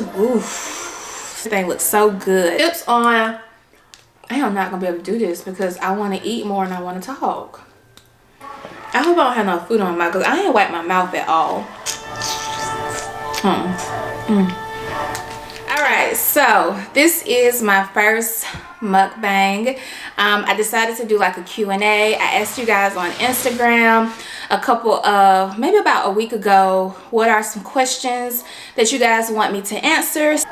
Oof, this thing looks so good. Tips on, I am not gonna be able to do this because I want to eat more and I want to talk. I hope I don't have no food on my mouth because I ain't wipe my mouth at all. Alright, so this is my first mukbang. I decided to do like a Q&A. I asked you guys on Instagram maybe about a week ago, what are some questions that you guys want me to answer. It's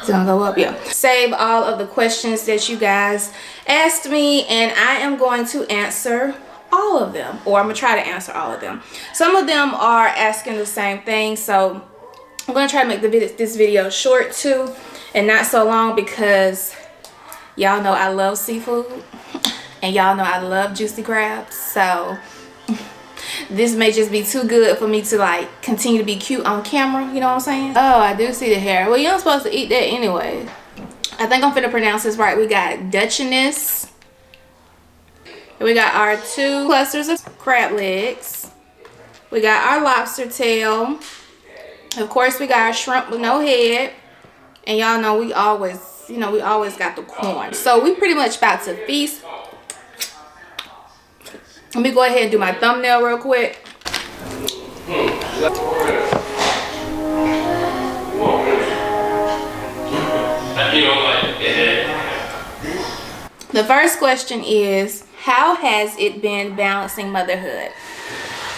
gonna go up, yeah. Save all of the questions that you guys asked me, and I am going to answer all of them, or I'm gonna try to answer all of them. Some of them are asking the same thing, so I'm gonna try to make this video short too and not so long, because y'all know I love seafood and y'all know I love juicy crabs, so this may just be too good for me to like continue to be cute on camera, you know what I'm saying? Oh, I do see the hair. Well, you're supposed to eat that anyway. I think I'm finna pronounce this right. We got Dutchiness. We got our 2 clusters of crab legs. We got our lobster tail. Of course, we got our shrimp with no head. And y'all know we always got the corn. So we pretty much about to feast. Let me go ahead and do my thumbnail real quick. The first question is, how has it been balancing motherhood?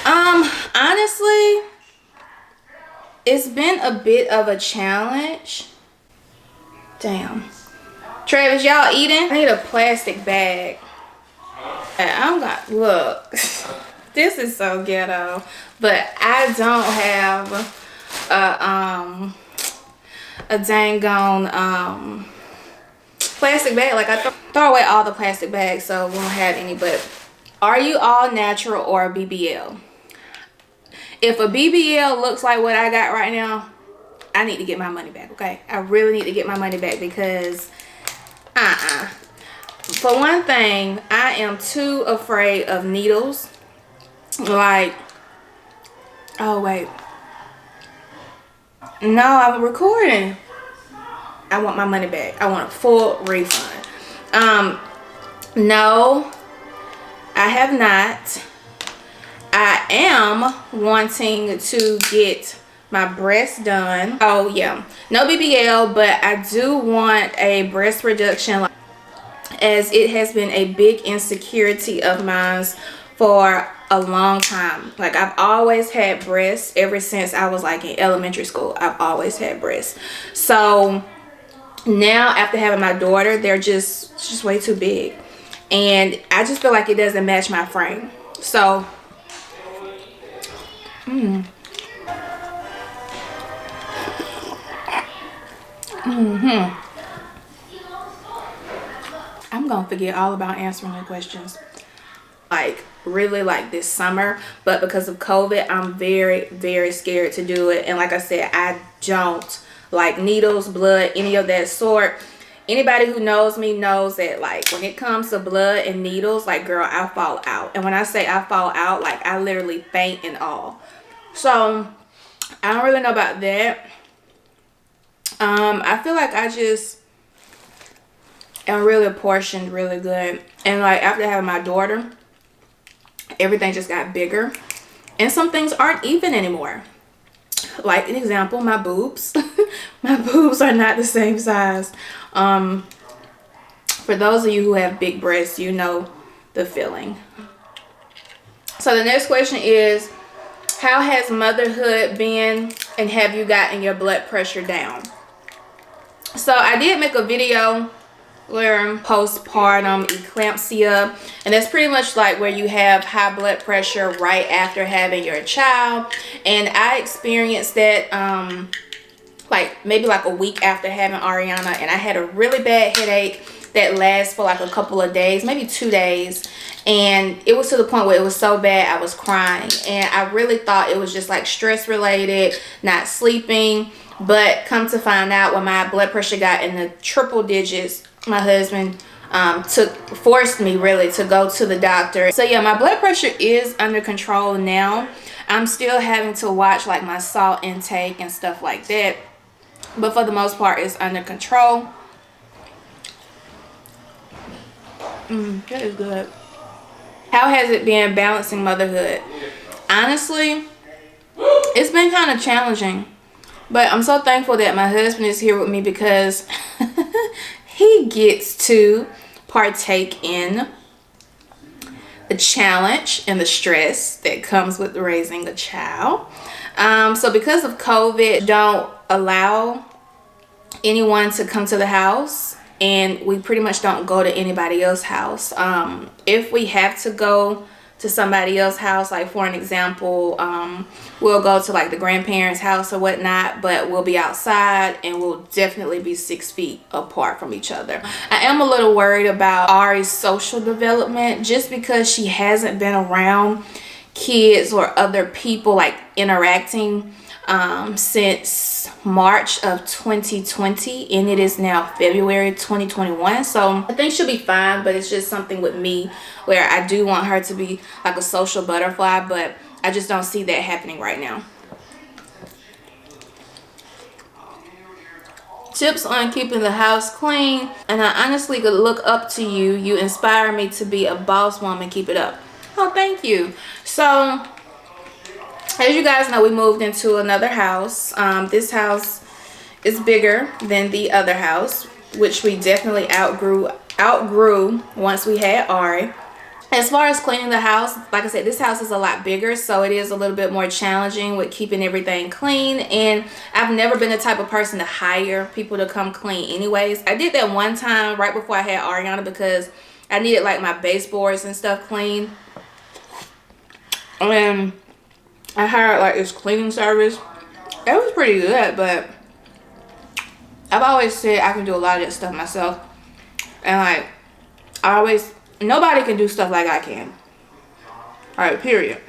Honestly, it's been a bit of a challenge. Damn. Travis, y'all eating? I need a plastic bag. I'm got, look, this is so ghetto, but I don't have a dang gone plastic bag. Like, I throw away all the plastic bags, so we won't have any. But are you all natural or a BBL? If a BBL looks like what I got right now, I need to get my money back, okay? I really need to get my money back, because for one thing, I am too afraid of needles. Like, oh wait, no, I'm recording. I want my money back. I want a full refund. No, I have not. I am wanting to get my breasts done. Oh yeah, no BBL, but I do want a breast reduction, as it has been a big insecurity of mine for a long time. Like, I've always had breasts ever since I was like in elementary school. I've always had breasts. So now, after having my daughter, they're just way too big, and I just feel like it doesn't match my frame. So I'm gonna forget all about answering the questions, like really, like this summer, but because of COVID, I'm very scared to do it. And like I said, I don't like needles, blood, any of that sort. Anybody who knows me knows that, like, when it comes to blood and needles, like, girl, I fall out. And when I say I fall out, like, I literally faint and all. So I don't really know about that. I feel like I just am really portioned really good. And like, after having my daughter, everything just got bigger, and some things aren't even anymore. Like, an example, my boobs. My boobs are not the same size. For those of you who have big breasts, you know the feeling. So the next question is, how has motherhood been, and have you gotten your blood pressure down? So I did make a video where postpartum eclampsia, and that's pretty much like where you have high blood pressure right after having your child. And I experienced that like maybe like a week after having Ariana, and I had a really bad headache that lasts for like a couple of days, maybe 2 days, and it was to the point where it was so bad I was crying. And I really thought it was just like stress related, not sleeping. But come to find out, when my blood pressure got in the triple digits, my husband forced me really to go to the doctor. So yeah, my blood pressure is under control now. I'm still having to watch like my salt intake and stuff like that. but for the most part it's under control. That is good. How has it been balancing motherhood? Honestly, it's been kind of challenging, but I'm so thankful that my husband is here with me because he gets to partake in the challenge and the stress that comes with raising a child. So because of COVID, don't allow anyone to come to the house, and we pretty much don't go to anybody else's house. If we have to go to somebody else's house, like for an example, we'll go to like the grandparents' house or whatnot, but we'll be outside and we'll definitely be 6 feet apart from each other. I am a little worried about Ari's social development just because she hasn't been around kids or other people like interacting since March of 2020, and it is now February 2021. So I think she'll be fine, but it's just something with me where I do want her to be like a social butterfly, but I just don't see that happening right now. Tips on keeping the house clean. And I honestly could look up to you. You inspire me to be a boss woman. Keep it up. Oh, thank you. So as you guys know, we moved into another house. This house is bigger than the other house, which we definitely outgrew once we had Ari. As far as cleaning the house, like I said, this house is a lot bigger, so it is a little bit more challenging with keeping everything clean. And I've never been the type of person to hire people to come clean anyways. I did that one time right before I had Ariana because I needed like my baseboards and stuff clean. And I hired like this cleaning service. It was pretty good, but I've always said I can do a lot of that stuff myself. And like, nobody can do stuff like I can. Alright, period.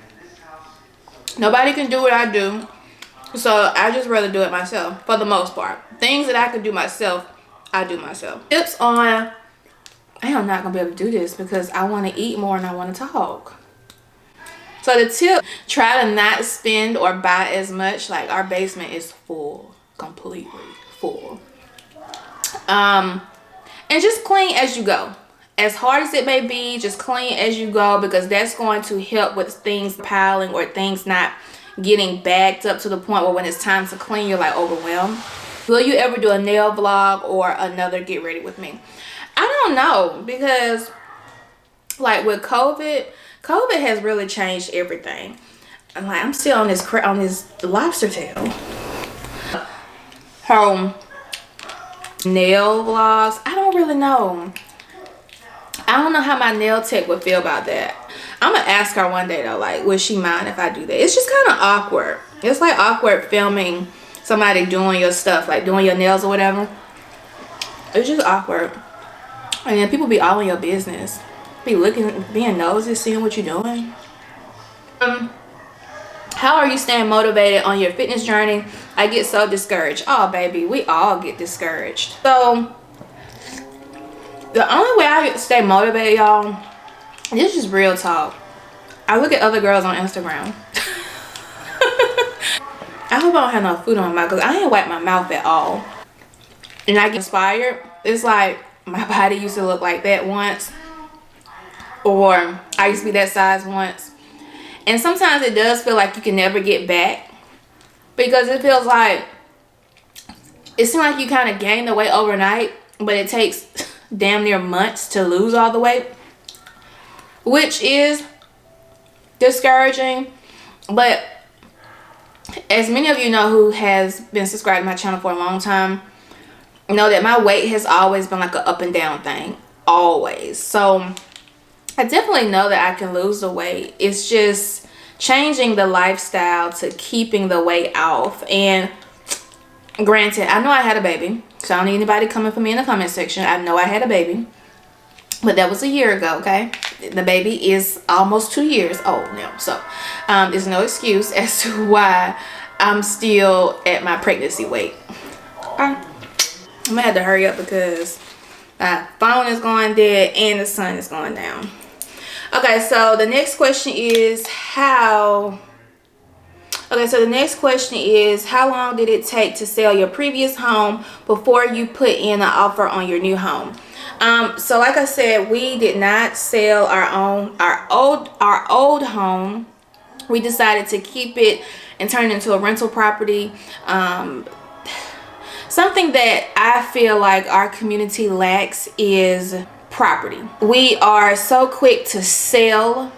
Nobody can do what I do. So I just rather do it myself for the most part. Things that I can do myself, I do myself. Tips on, I am not going to be able to do this because I want to eat more and I want to talk. So the tip, try to not spend or buy as much. Like our basement is full, completely full. And just clean as you go. As hard as it may be, just clean as you go, because that's going to help with things piling or things not getting bagged up to the point where when it's time to clean, you're like overwhelmed. Will you ever do a nail vlog or another get ready with me? I don't know, because like with COVID has really changed everything. I'm still on this lobster tail. Nail vlogs, I don't really know. I don't know how my nail tech would feel about that. I'm gonna ask her one day though, like, would she mind if I do that? It's just kind of awkward. It's like awkward filming somebody doing your stuff, like doing your nails or whatever. It's just awkward. And then people be all in your business. Be looking, being nosy, seeing what you're doing. How are you staying motivated on your fitness journey? I get so discouraged. Oh, baby, we all get discouraged. So the only way I stay motivated, y'all, this is real talk. I look at other girls on Instagram. I hope I don't have no food on my mouth because I ain't wiped my mouth at all. And I get inspired. It's like my body used to look like that once. Or I used to be that size once. And sometimes it does feel like you can never get back. Because it feels like, it seems like you kind of gain the weight overnight. But it takes damn near months to lose all the weight, which is discouraging. But as many of you know who has been subscribed to my channel for a long time, know that my weight has always been like an up and down thing, always. So I definitely know that I can lose the weight. It's just changing the lifestyle to keeping the weight off. And granted, I know I had a baby, so I don't need anybody coming for me in the comment section. I know I had a baby, but that was a year ago, okay? The baby is almost 2 years old now, so there's no excuse as to why I'm still at my pregnancy weight. I'm gonna have to hurry up because my phone is going dead and the sun is going down. Okay, so the next question is Okay, so the next question is, how long did it take to sell your previous home before you put in an offer on your new home? So like I said, we did not sell our old home. We decided to keep it and turn it into a rental property. Something that I feel like our community lacks is property. We are so quick to sell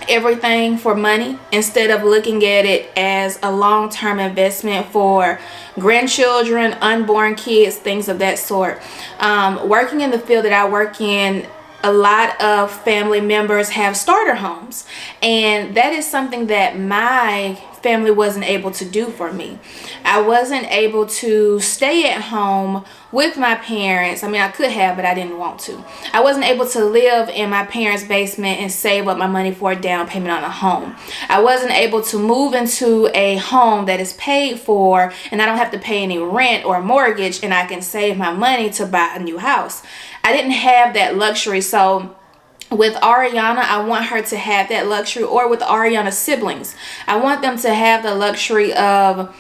everything for money instead of looking at it as a long-term investment for grandchildren, unborn kids, things of that sort. Working in the field that I work in, a lot of family members have starter homes, and that is something that my family wasn't able to do for me. I wasn't able to stay at home with my parents. I mean, I could have, but I didn't want to. I wasn't able to live in my parents' basement and save up my money for a down payment on a home. I wasn't able to move into a home that is paid for and I don't have to pay any rent or mortgage, and I can save my money to buy a new house. I didn't have that luxury. So with Ariana, I want her to have that luxury, or with Ariana's siblings, I want them to have the luxury of,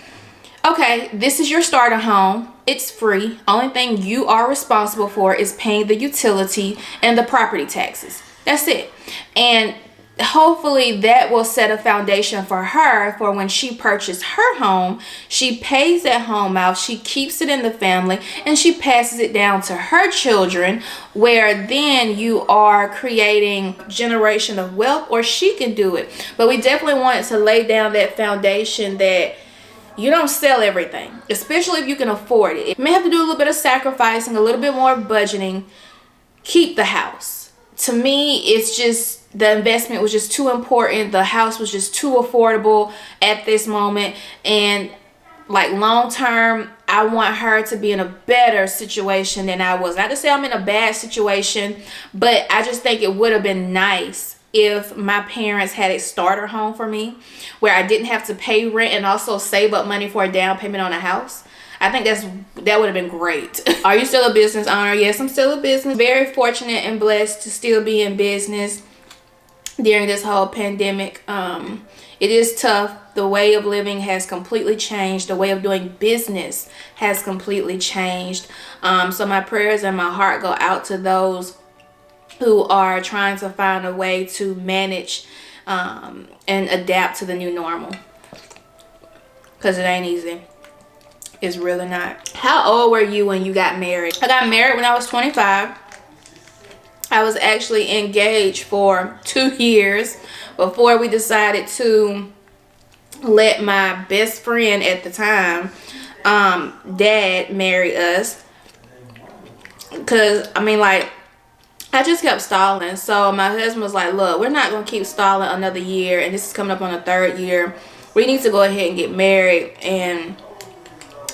okay, this is your starter home. It's free. Only thing you are responsible for is paying the utility and the property taxes. That's it. And hopefully that will set a foundation for her for when she purchases her home. She pays that home out, she keeps it in the family, and she passes it down to her children, where then you are creating generation of wealth, or she can do it. But we definitely wanted to lay down that foundation that you don't sell everything, especially if you can afford it. You may have to do a little bit of sacrificing, a little bit more budgeting. Keep the house. To me, it's just, the investment was just too important. The house was just too affordable at this moment. And like long term, I want her to be in a better situation than I was. Not to say I'm in a bad situation, but I just think it would have been nice if my parents had a starter home for me where I didn't have to pay rent and also save up money for a down payment on a house. I think that would have been great. Are you still a business owner? Yes, I'm still a business. Very fortunate and blessed to still be in business during this whole pandemic. It is tough. The way of living has completely changed. The way of doing business has completely changed. So my prayers and my heart go out to those who are trying to find a way to manage and adapt to the new normal, because it ain't easy. It's really not. How old were you when you got married? I got married when I was 25. I was actually engaged for 2 years before we decided to let my best friend at the time, dad, marry us. Because, I mean, like, I just kept stalling. So my husband was like, look, we're not going to keep stalling another year, and this is coming up on the 3rd year. We need to go ahead and get married and,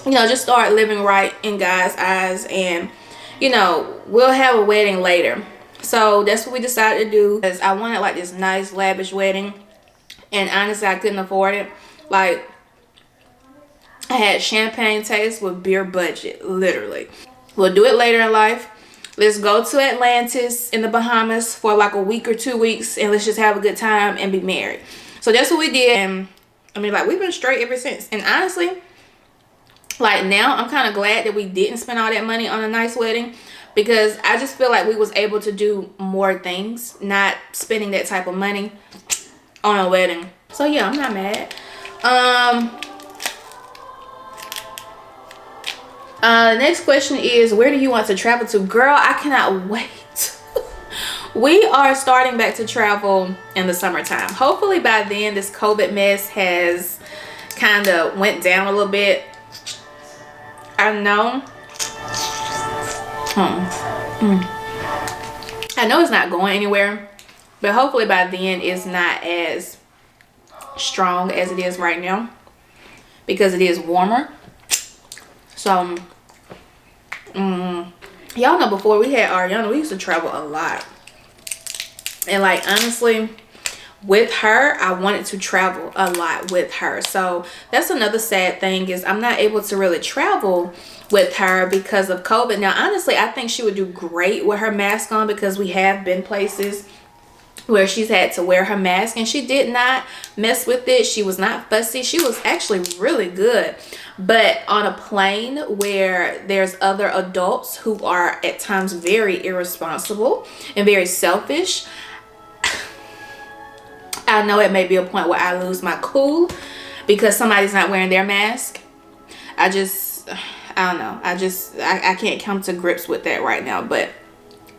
you know, just start living right in God's eyes, and, you know, we'll have a wedding later. So that's what we decided to do, because I wanted like this nice lavish wedding, and honestly I couldn't afford it. Like, I had champagne taste with beer budget, literally. We'll do it later in life. Let's go to Atlantis in the Bahamas for like a week or 2 weeks, and let's just have a good time and be married. So that's what we did. And I mean, like, we've been straight ever since. And honestly, like, now I'm kind of glad that we didn't spend all that money on a nice wedding, because I just feel like we was able to do more things not spending that type of money on a wedding. So yeah, I'm not mad. Next question is, where do you want to travel to? Girl, I cannot wait. We are starting back to travel in the summertime. Hopefully by then this COVID mess has kind of went down a little bit. I know. I know it's not going anywhere, but hopefully by then it's not as strong as it is right now, because it is warmer. So y'all know, before we had Ariana, we used to travel a lot, and like, honestly, with her, I wanted to travel a lot with her. So that's another sad thing, is I'm not able to really travel with her because of COVID. Now honestly, I think she would do great with her mask on, because we have been places where she's had to wear her mask, and she did not mess with it. She was not fussy. She was actually really good. But on a plane where there's other adults who are at times very irresponsible and very selfish, I know it may be a point where I lose my cool because somebody's not wearing their mask. I don't know. I can't come to grips with that right now. But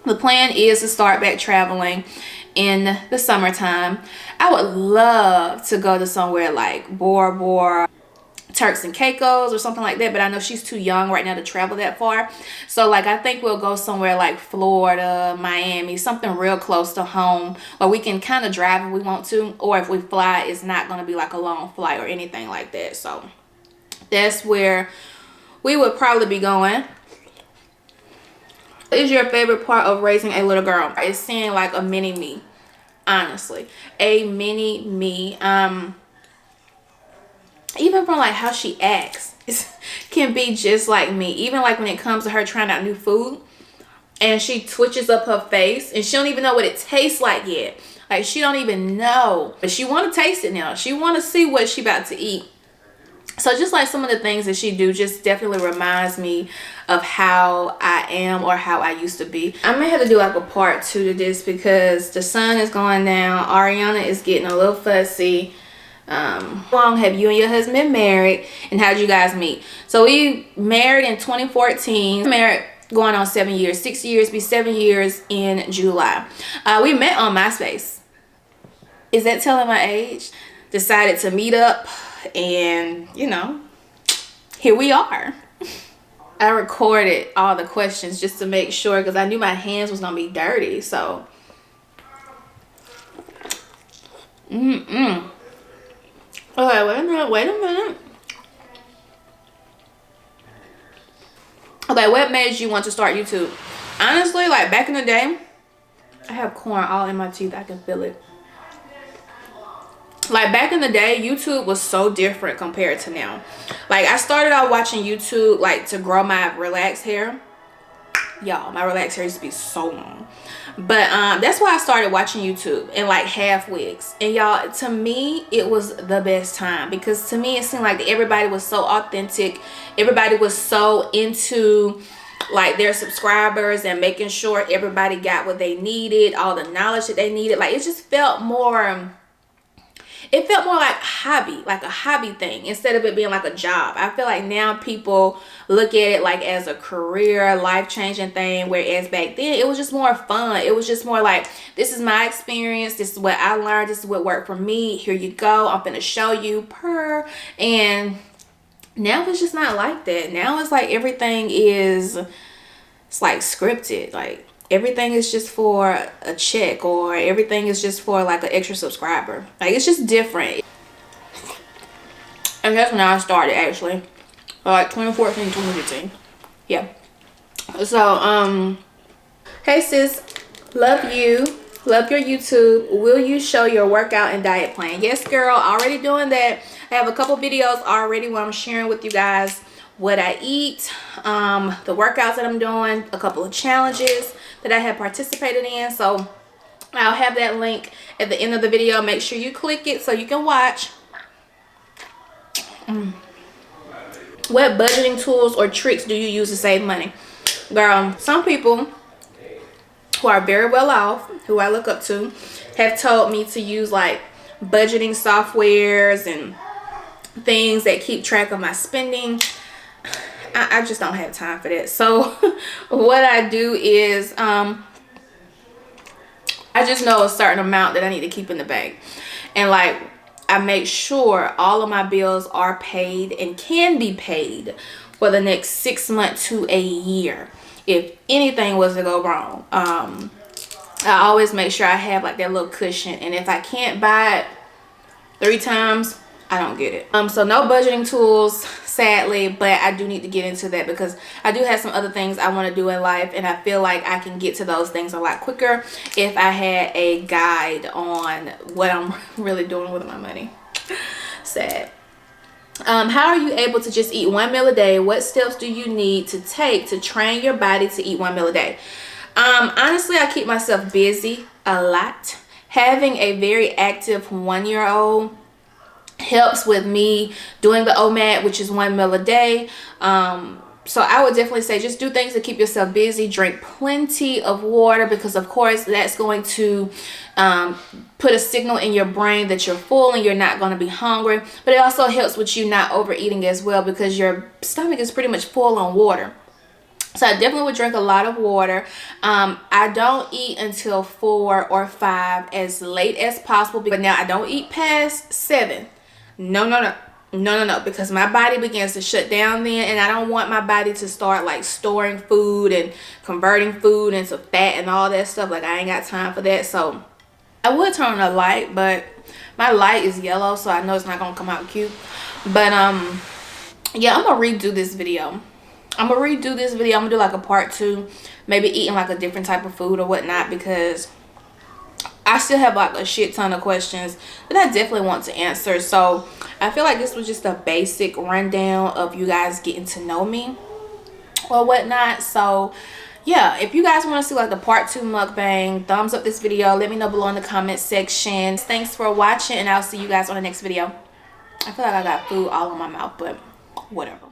the plan is to start back traveling in the summertime. I would love to go to somewhere like Bora Bora, Turks and Caicos or something like that, but I know she's too young right now to travel that far. So like I think we'll go somewhere like Florida, Miami, something real close to home where we can kind of drive if we want to, or if we fly, it's not going to be like a long flight or anything like that. So that's where we would probably be going. What is your favorite part of raising a little girl? It's seeing like a mini me, honestly, a mini me. Even from like how she acts, it can be just like me. Even like when it comes to her trying out new food and she twitches up her face and she don't even know what it tastes like yet. Like she don't even know, but she want to taste it now. She want to see what she about to eat. So just like some of the things that she do just definitely reminds me of how I am or how I used to be. I may have to do like a part 2 to this because the sun is going down. Ariana is getting a little fussy. How long have you and your husband been married, and how did you guys meet? So we married in 2014. Married going on 7 years. 6 years, be 7 years in July. We met on MySpace. Is that telling my age? Decided to meet up, and you know, here we are. I recorded all the questions just to make sure because I knew my hands was gonna be dirty. So okay, wait a minute. Okay, what made you want to start YouTube? Honestly, like back in the day, I have corn all in my teeth. I can feel it. Like back in the day, YouTube was so different compared to now. Like I started out watching YouTube like to grow my relaxed hair. Y'all, my relaxed hair used to be so long. But that's why I started watching YouTube and like half wigs. And y'all, to me, it was the best time because to me, it seemed like everybody was so authentic. Everybody was so into like their subscribers and making sure everybody got what they needed, all the knowledge that they needed. Like it just felt more... It felt more like a hobby thing instead of it being like a job. I feel like now people look at it like as a career, life-changing thing, whereas back then it was just more fun. It was just more like, this is my experience, this is what I learned, this is what worked for me, here you go, I'm gonna show you and now it's just not like that. Now it's like everything is, it's like scripted. Like everything is just for a check, or everything is just for like an extra subscriber. Like it's just different. And that's when I started actually. Like 2014, 2015. Yeah. So, hey sis, love you. Love your YouTube. Will you show your workout and diet plan? Yes, girl, already doing that. I have a couple videos already where I'm sharing with you guys what I eat, the workouts that I'm doing, a couple of challenges that I have participated in. So I'll have that link at the end of the video. Make sure you click it so you can watch. What budgeting tools or tricks do you use to save money? Girl, some people who are very well off, who I look up to, have told me to use like budgeting softwares and things that keep track of my spending. I just don't have time for that. So what I do is I just know a certain amount that I need to keep in the bank, and like I make sure all of my bills are paid and can be paid for the next 6 months to a year if anything was to go wrong. I always make sure I have like that little cushion, and if I can't buy it 3 times, I don't get it. So no budgeting tools, sadly, but I do need to get into that because I do have some other things I want to do in life, and I feel like I can get to those things a lot quicker if I had a guide on what I'm really doing with my money. Sad. How are you able to just eat 1 meal a day? What steps do you need to take to train your body to eat 1 meal a day? Honestly, I keep myself busy a lot. having a very active 1-year-old helps with me doing the OMAD, which is 1 meal a day. So I would definitely say just do things to keep yourself busy. Drink plenty of water, because of course that's going to put a signal in your brain that you're full and you're not going to be hungry. But it also helps with you not overeating as well, because your stomach is pretty much full on water. So I definitely would drink a lot of water. I don't eat until 4 or 5, as late as possible. But now I don't eat past 7. No, because my body begins to shut down then, and I don't want my body to start like storing food and converting food into fat and all that stuff. Like, I ain't got time for that. So I would turn on a light, but my light is yellow, so I know it's not gonna come out cute. But yeah, I'm gonna redo this video. I'm gonna do like a part 2, maybe eating like a different type of food or whatnot, because I still have like a shit ton of questions that I definitely want to answer. So I feel like this was just a basic rundown of you guys getting to know me or whatnot. So yeah, if you guys want to see like the part 2 mukbang, thumbs up this video. Let me know below in the comment section. Thanks for watching, and I'll see you guys on the next video. I feel like I got food all in my mouth, but whatever.